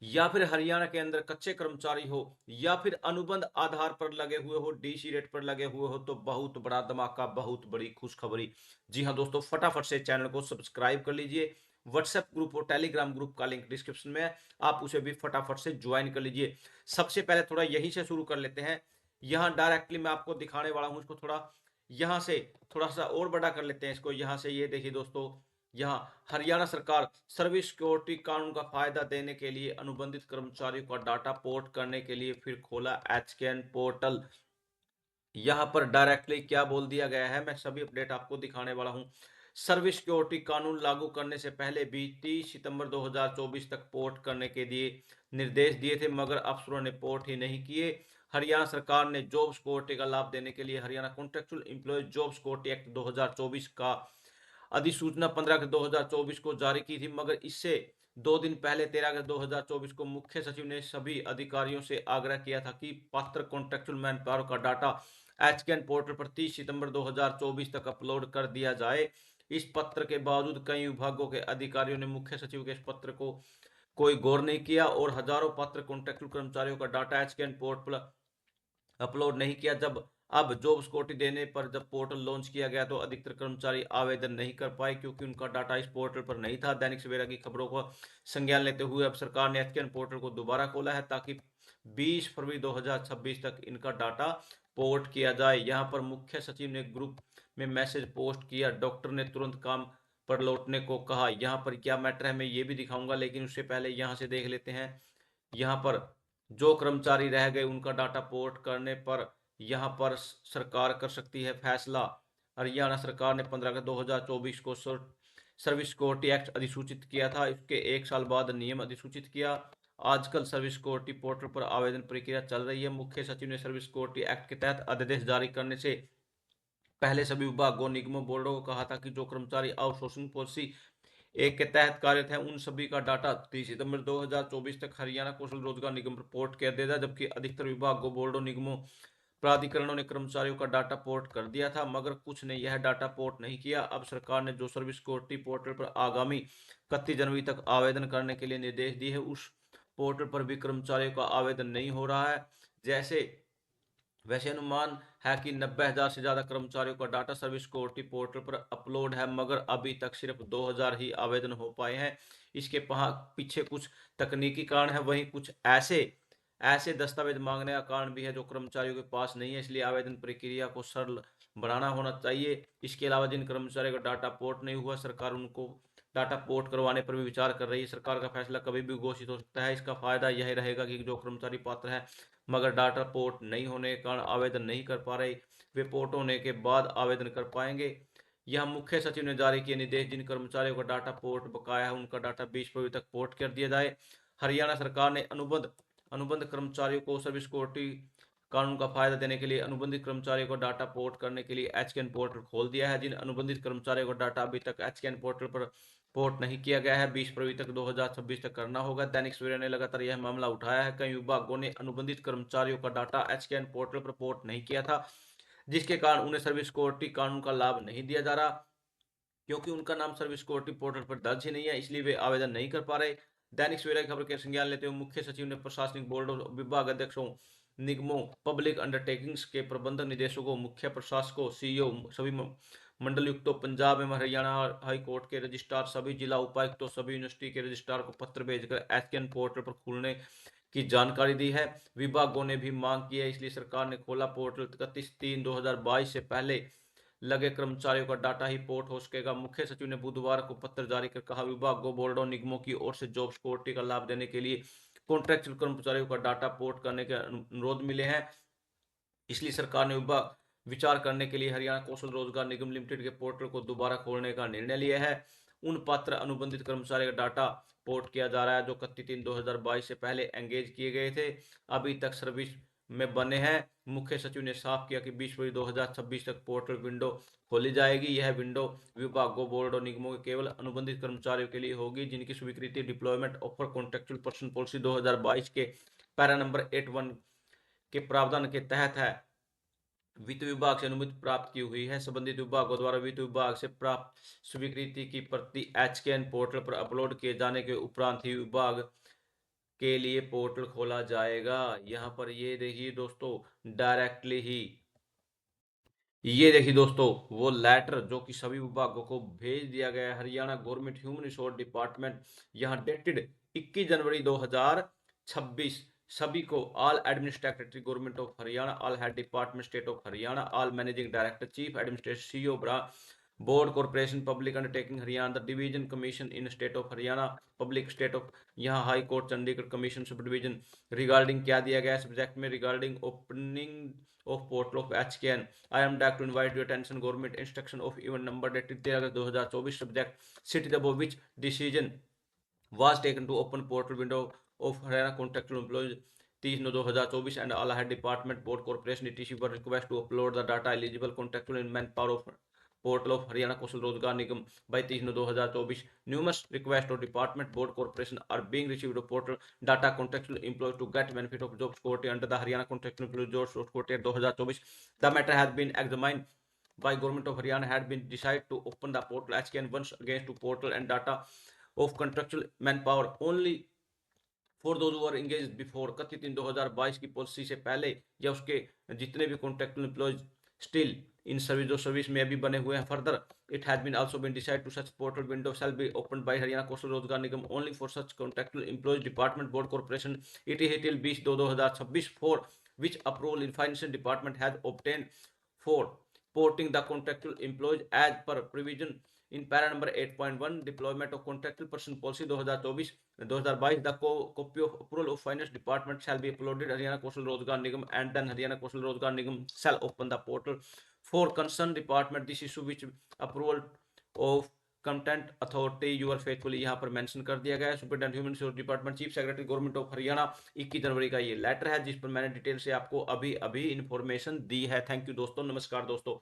या फिर हरियाणा के अंदर कच्चे कर्मचारी हो या फिर अनुबंध आधार पर लगे हुए हो, डीसी रेट पर लगे हुए हो, तो बहुत बड़ा धमाका, बहुत बड़ी खुशखबरी। जी हाँ दोस्तों, फटाफट से चैनल को सब्सक्राइब कर लीजिए। व्हाट्सएप ग्रुप और टेलीग्राम ग्रुप का लिंक डिस्क्रिप्शन में है, आप उसे भी फटाफट से ज्वाइन कर लीजिए। सबसे पहले थोड़ा यहीं से शुरू कर लेते हैं। यहाँ डायरेक्टली मैं आपको दिखाने वाला हूँ इसको, थोड़ा यहाँ से थोड़ा सा और बड़ा कर लेते हैं इसको। यहाँ से ये देखिए दोस्तों, यहाँ हरियाणा सरकार सर्विस सिक्योरिटी कानून का फायदा देने के लिए अनुबंधित कर्मचारियों का डाटा पोर्ट करने के लिए फिर खोला एचकेएन पोर्टल। यहाँ पर डायरेक्टली क्या बोल दिया गया है, मैं सभी अपडेट आपको दिखाने वाला हूँ। सर्विस सिक्योरिटी कानून लागू करने से पहले भी 30 सितंबर 2024 तक पोर्ट करने के लिए निर्देश दिए थे, मगर अफसरों ने पोर्ट ही नहीं किए। हरियाणा सरकार ने जॉब सिक्योरिटी का लाभ देने के लिए Haryana contractual employ job security act 2024 का अधिसूचना 15/2024 को जारी की थी, मगर इससे 2 दिन पहले 13/2024 को मुख्य सचिव ने सभी अधिकारियों से आग्रह किया था कि पात्र कॉन्ट्रेक्चुअल मैन पावर का डाटा एचकेएन पोर्टल पर 30 सितंबर 2024 तक अपलोड कर दिया जाए। इस पत्र के बावजूद कई विभागों के अधिकारियों ने मुख्य सचिव के इस पत्र को कोई गौर नहीं किया और हजारों पात्र कॉन्ट्रेक्चुअल कर्मचारियों का डाटा एचकेएन पोर्टल अपलोड नहीं किया। जब अब जॉब सिक्योरिटी देने पर जब पोर्टल लॉन्च किया गया तो अधिकतर कर्मचारी आवेदन नहीं कर पाए क्योंकि उनका डाटा इस पोर्टल पर नहीं था। दैनिक सवेरा की खबरों को संज्ञान लेते हुए अब सरकार ने एचकेएन पोर्टल को दोबारा खोला है ताकि 20 फरवरी 2026 तक इनका डाटा पोर्ट किया जाए। यहाँ पर मुख्य सचिव ने ग्रुप में मैसेज पोस्ट किया, डॉक्टर ने तुरंत काम पर लौटने को कहा। यहाँ पर क्या मैटर है मैं ये भी दिखाऊंगा, लेकिन उससे पहले यहाँ से देख लेते हैं। यहाँ पर जो कर्मचारी रह गए उनका डाटा पोर्ट करने पर यहाँ पर सरकार कर सकती है फैसला। हरियाणा सरकार ने 15/2024 को सर्विस सिक्योरिटी एक्ट अधिसूचित किया था, इसके 1 साल बाद नियम अधिसूचित किया। आजकल सर्विस सिक्योरिटी पोर्टल पर आवेदन प्रक्रिया चल रही है। मुख्य सचिव ने सर्विस सिक्योरिटी एक्ट के तहत अध्यादेश जारी करने से पहले सभी विभागों, निगमों, बोर्डों को कहा था कि जो कर्मचारी आउटसोर्सिंग पॉलिसी एक के तहत कार्यरत है उन सभी का डाटा 30 सितंबर 2024 तक हरियाणा कौशल रोजगार निगम रिपोर्ट कर देगा, जबकि अधिकतर विभागों, बोर्डों, निगमों, प्राधिकरणों ने कर्मचारियों का डाटा पोर्ट कर दिया था, मगर कुछ ने यह डाटा पोर्ट नहीं किया। अब सरकार ने जो सर्विस सिक्योरिटी पोर्टल पर आगामी 31 जनवरी तक आवेदन करने के लिए निर्देश दिए है, उस पोर्टल पर भी कर्मचारियों का आवेदन नहीं हो रहा है। जैसे वैसे अनुमान है कि 90,000 से ज्यादा कर्मचारियों का डाटा सर्विस सिक्योरिटी पोर्टल पर अपलोड है, मगर अभी तक सिर्फ 2,000 ही आवेदन हो पाए हैं। इसके पीछे कुछ तकनीकी कारण है, वहीं कुछ ऐसे ऐसे दस्तावेज मांगने का कारण भी है जो कर्मचारियों के पास नहीं है, इसलिए आवेदन प्रक्रिया को सरल बनाना होना चाहिए। इसके अलावा जिन कर्मचारियों का डाटा पोर्ट नहीं हुआ, सरकार उनको डाटा पोर्ट करवाने पर भी विचार कर रही है। सरकार का फैसला कभी भी घोषित हो सकता है। इसका फायदा यह रहेगा कि जो कर्मचारी पात्र है मगर डाटा पोर्ट नहीं होने के कारण आवेदन नहीं कर पा रहे, वे पोर्ट होने के बाद आवेदन कर पाएंगे। यह मुख्य सचिव ने जारी किए निर्देश, जिन कर्मचारियों का डाटा पोर्ट बकाया है उनका डाटा 20 फरवरी तक पोर्ट कर दिया जाए। हरियाणा सरकार ने अनुबंध अनुबंध कर्मचारियों को सर्विस सिक्योरिटी कानून का फायदा देने के लिए अनुबंधित कर्मचारियों को डाटा पोर्ट करने के लिए एचकेएन पोर्टल खोल दिया है। जिन अनुबंधित कर्मचारियों का डाटा अभी तक एचकेएन पोर्टल पर पोर्ट नहीं किया गया है, 20 फरवरी तक 2026 तक करना होगा। दैनिक सवेरा ने लगातार यह मामला उठाया है। कई विभागों ने अनुबंधित कर्मचारियों का डाटा एचकेएन पोर्टल पर पोर्ट नहीं किया था, जिसके कारण उन्हें सर्विस सिक्योरिटी कानून का लाभ नहीं दिया जा रहा। क्योंकि उनका नाम सर्विस सिक्योरिटी पोर्टल पर दर्ज ही नहीं है, इसलिए वे आवेदन नहीं कर पा रहे। दैनिक सवेरा की खबर के संज्ञान लेते हुए मुख्य सचिव ने प्रशासनिक बोर्ड और विभाग अध्यक्षों, निगमों, पब्लिक अंडरटेकिंग्स के प्रबंधक निदेशकों, मुख्य प्रशासकों, सीईओ, सभी मंडलयुक्तों, पंजाब एवं हरियाणा हाई कोर्ट के रजिस्ट्रार, सभी जिला उपायुक्तों, सभी यूनिवर्सिटी के रजिस्ट्रार को पत्र भेजकर एचकेएन पोर्टल पर खुलने की जानकारी दी है। विभागों ने भी मांग की है, इसलिए सरकार ने खोला पोर्टल। 31/3/2022 से पहले लगे कर्मचारियों का डाटा ही पोर्ट हो सकेगा। मुख्य सचिव ने बुधवार को पत्र जारी कर कहा, विभागों, बोर्डों, निगमों की ओर से जॉब सिक्योरिटी का लाभ देने के लिए कॉन्ट्रेक्चुअल कर्मचारियों का डाटा पोर्ट करने के अनुरोध मिले हैं, इसलिए सरकार ने विभाग विचार करने के लिए हरियाणा कौशल रोजगार निगम लिमिटेड के पोर्टल को दोबारा खोलने का निर्णय लिया है। उन पात्र अनुबंधित कर्मचारी का डाटा पोर्ट किया जा रहा है जो 31/3/2022 से पहले एंगेज किए गए थे, अभी तक सर्विस में बने हैं। मुख्य सचिव ने साफ किया कि 20 फरवरी 2026 तक पोर्टल विंडो खोली जाएगी। यह विंडो विभागों, बोर्ड और निगमों के केवल अनुबंधित कर्मचारियों के लिए होगी जिनकी स्वीकृति deployment offer contractual person policy 2022 के पैरा नंबर 81 के प्रावधान के तहत है, वित्त विभाग से अनुमति प्राप्त की हुई है। संबंधित विभागों द्वारा वित्त विभाग से प्राप्त स्वीकृति की प्रति एचकेएन पोर्टल पर अपलोड किए जाने के उपरांत ही विभाग के लिए पोर्टल खोला जाएगा। यहाँ पर ये देखिए दोस्तों, डायरेक्टली ही ये देखिए दोस्तों, वो लेटर जो कि सभी विभागों को भेज दिया गया है। Haryana government human resource department, यहाँ डेटेड 21 जनवरी 2026। सभी को all administratory government of Haryana, all head department state of Haryana, all managing director chief administrator CEO board corporation public undertaking Haryana, the division commission in state of Haryana, public state of, यहाँ high court Chandigarh commission sub division. Regarding क्या दिया गया है subject में, regarding opening of portal of HKN, I am back to invite your attention. Government instruction of even number dated 13 August 2024 subject city above which decision was taken to open portal window of Haryana contractual employees 30/9/2024 and all head department board corporation etc were request to upload the data eligible contractual in manpower of portal of Haryana Kaushal Rozgar Nigam by 30/9/2024. Numerous requests to department board corporation are being received of portal data contractual employees to get benefit of job security under the Haryana contractual employee job security 2024. The matter has been examined by government of Haryana had been decided to open the portal HKN once against to portal and data of contractual manpower only for those were engage before. 31/3/2022 की policy से पहले या उसके जितने भी contractual employees still in service जो service में अभी बने हुए हैं, further it has been also been decide to such portal window shall be open by Haryana Kaushal Rozgar Nigam only for such contractual employees department board corporation it is till 20/2/2026 for which approval in financial department has obtain for porting the contractual employees as per provision in para number 8.1 deployment of contractual person policy 2024-2022 the copy of approval of finance department shall be uploaded Haryana Kaushal Rozgar Nigam and then Haryana Kaushal Rozgar Nigam shall open the portal for concerned department this issue which approval of content authority your faithfully यहाँ पर mention कर दिया गया है। Superintendent human resource department chief secretary government of Haryana 21 जनवरी का ये letter है जिस पर मैंने डिटेल से आपको अभी अभी इंफॉर्मेशन दी है। थैंक यू दोस्तों, नमस्कार दोस्तों।